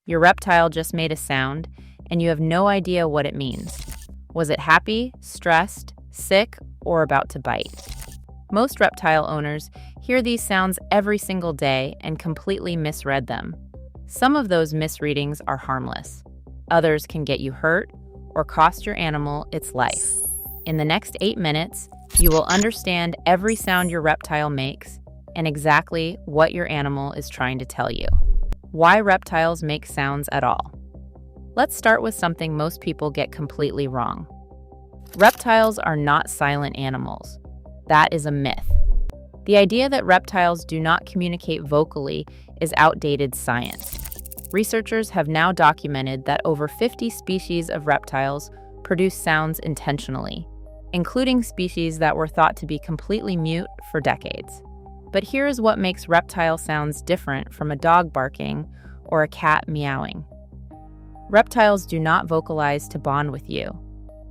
Your reptile just made a sound, and you have no idea what it means. Was it happy, stressed, sick, or about to bite? Most reptile owners hear these sounds every single day and completely misread them. Some of those misreadings are harmless. Others can get you hurt or cost your animal its life. In the next 8 minutes, you will understand every sound your reptile makes and exactly what your animal is trying to tell you. Why reptiles make sounds at all. Let's start with something most people get completely wrong. Reptiles are not silent animals. That is a myth. The idea that reptiles do not communicate vocally is outdated science. Researchers have now documented that over 50 species of reptiles produce sounds intentionally, including species that were thought to be completely mute for decades. But here is what makes reptile sounds different from a dog barking or a cat meowing. Reptiles do not vocalize to bond with you.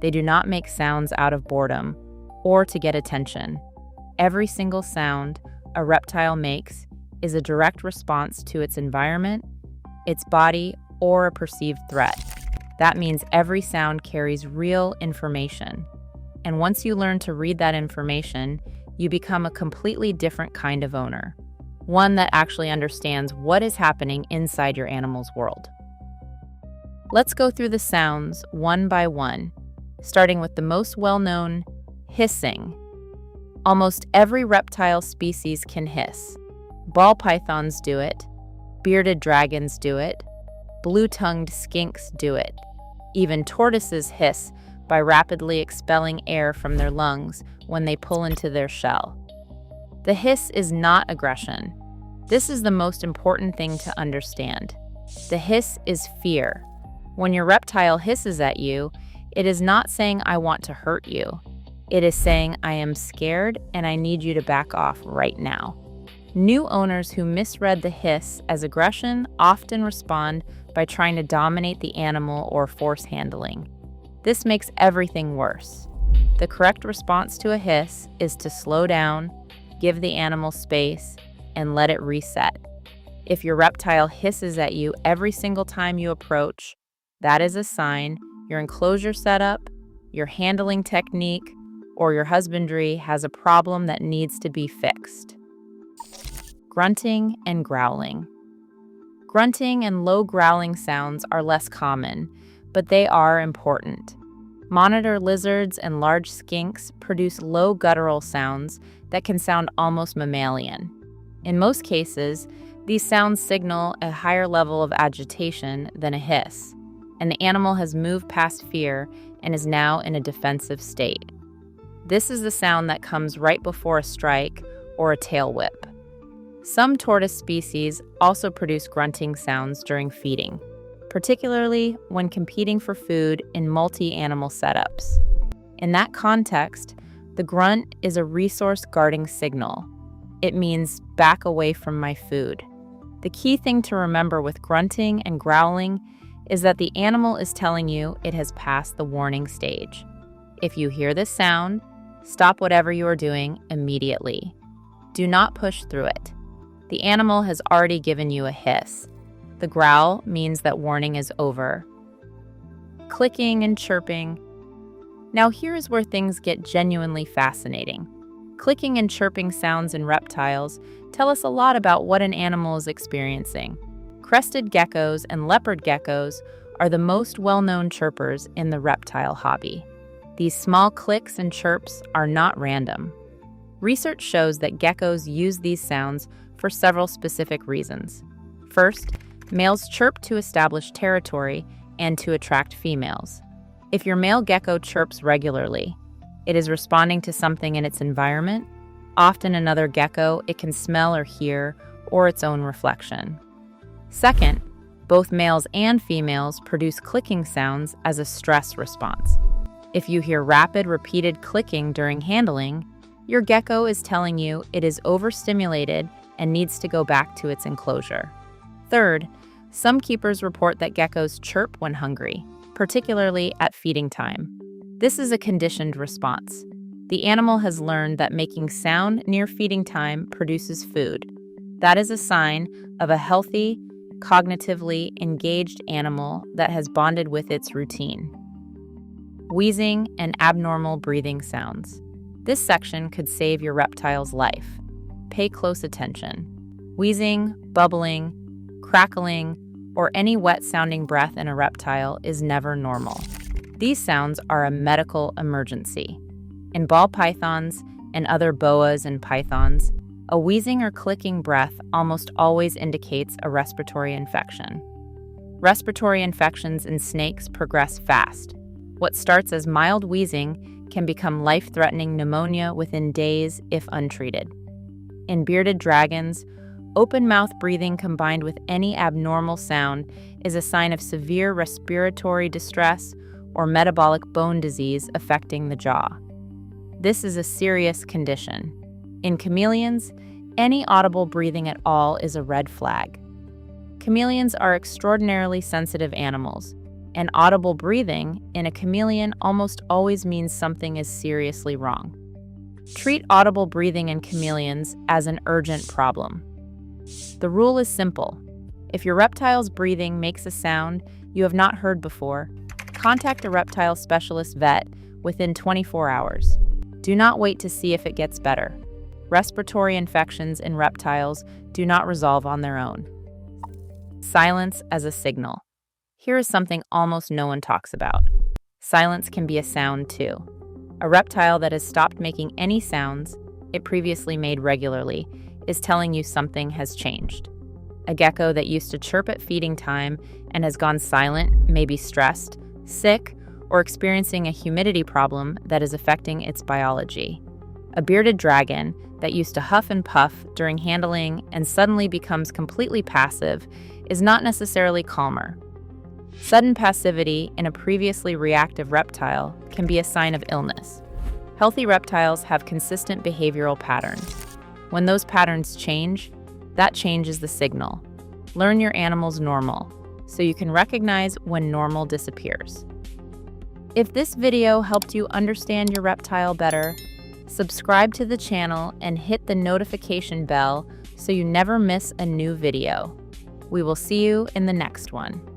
They do not make sounds out of boredom or to get attention. Every single sound a reptile makes is a direct response to its environment, its body, or a perceived threat. That means every sound carries real information. And once you learn to read that information, you become a completely different kind of owner, one that actually understands what is happening inside your animal's world. Let's go through the sounds one by one, starting with the most well-known, hissing. Almost every reptile species can hiss. Ball pythons do it, bearded dragons do it, blue-tongued skinks do it. Even tortoises hiss by rapidly expelling air from their lungs when they pull into their shell. The hiss is not aggression. This is the most important thing to understand. The hiss is fear. When your reptile hisses at you, it is not saying, "I want to hurt you." It is saying, "I am scared and I need you to back off right now." New owners who misread the hiss as aggression often respond by trying to dominate the animal or force handling. This makes everything worse. The correct response to a hiss is to slow down, give the animal space, and let it reset. If your reptile hisses at you every single time you approach, that is a sign your enclosure setup, your handling technique, or your husbandry has a problem that needs to be fixed. Grunting and growling. Grunting and low growling sounds are less common, but they are important. Monitor lizards and large skinks produce low guttural sounds that can sound almost mammalian. In most cases, these sounds signal a higher level of agitation than a hiss, and the animal has moved past fear and is now in a defensive state. This is the sound that comes right before a strike or a tail whip. Some tortoise species also produce grunting sounds during feeding, particularly when competing for food in multi-animal setups. In that context, the grunt is a resource guarding signal. It means back away from my food. The key thing to remember with grunting and growling is that the animal is telling you it has passed the warning stage. If you hear this sound, stop whatever you are doing immediately. Do not push through it. The animal has already given you a hiss. The growl means that warning is over. Clicking and chirping. Now here is where things get genuinely fascinating. Clicking and chirping sounds in reptiles tell us a lot about what an animal is experiencing. Crested geckos and leopard geckos are the most well-known chirpers in the reptile hobby. These small clicks and chirps are not random. Research shows that geckos use these sounds for several specific reasons. First, males chirp to establish territory and to attract females. If your male gecko chirps regularly, it is responding to something in its environment, often another gecko it can smell or hear, or its own reflection. Second, both males and females produce clicking sounds as a stress response. If you hear rapid, repeated clicking during handling, your gecko is telling you it is overstimulated and needs to go back to its enclosure. Third, some keepers report that geckos chirp when hungry, particularly at feeding time. This is a conditioned response. The animal has learned that making sound near feeding time produces food. That is a sign of a healthy cognitively engaged animal that has bonded with its routine. Wheezing and abnormal breathing sounds. This section could save your reptile's life. Pay close attention. Wheezing, bubbling, crackling, or any wet-sounding breath in a reptile is never normal. These sounds are a medical emergency. In ball pythons and other boas and pythons, a wheezing or clicking breath almost always indicates a respiratory infection. Respiratory infections in snakes progress fast. What starts as mild wheezing can become life-threatening pneumonia within days if untreated. In bearded dragons, open-mouth breathing combined with any abnormal sound is a sign of severe respiratory distress or metabolic bone disease affecting the jaw. This is a serious condition. In chameleons, any audible breathing at all is a red flag. Chameleons are extraordinarily sensitive animals, and audible breathing in a chameleon almost always means something is seriously wrong. Treat audible breathing in chameleons as an urgent problem. The rule is simple. If your reptile's breathing makes a sound you have not heard before, contact a reptile specialist vet within 24 hours. Do not wait to see if it gets better. Respiratory infections in reptiles do not resolve on their own. Silence as a signal. Here is something almost no one talks about. Silence can be a sound too. A reptile that has stopped making any sounds it previously made regularly is telling you something has changed. A gecko that used to chirp at feeding time and has gone silent may be stressed, sick, or experiencing a humidity problem that is affecting its biology. A bearded dragon that used to huff and puff during handling and suddenly becomes completely passive is not necessarily calmer. Sudden passivity in a previously reactive reptile can be a sign of illness. Healthy reptiles have consistent behavioral patterns. When those patterns change, that change is the signal. Learn your animal's normal, so you can recognize when normal disappears. If this video helped you understand your reptile better, subscribe to the channel and hit the notification bell so you never miss a new video. We will see you in the next one.